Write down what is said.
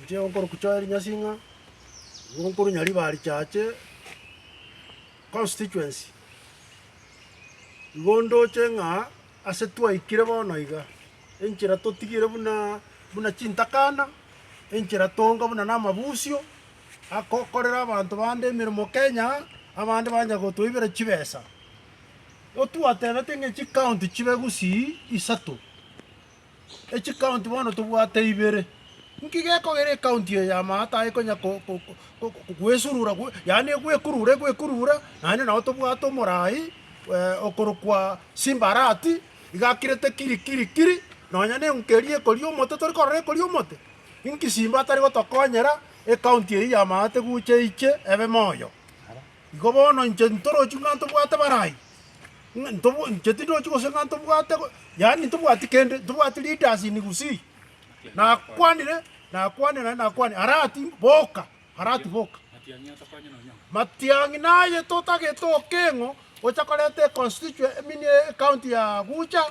Je onkoro kuchoeri nyasinga. Onkoro nyari bari chache. Constituency. Gondo chenga asetwa ikire bono iga. Enchira totigire buna chintakana. Enchira tonga buna namabusio. Akokorera abantu bande emirimo Kenya. Abande banja gotoibere chibesa. Otwatebete ng'echi county chibe gusii isato. Echi county bono tobwate ibere. Nkigekogere county ya maata ekonya kwesurura yani kwekurura nane naho tobwate omorai okorokwa Simbarati igakirete kiri nonya ne nkerie kori omote tori korora kori omote inki Simba atari gotokonyera county ya maata guche iche ebe moyo igo bono inche ntorochi ng'anto bwate barai nche tindochi gose ng'anto bwate yani tobwati kende tobwati leaders ni gusii nakwanire arati boka Matiang'i naye totagete Okengo ochakorete constituent mini county ya Gucha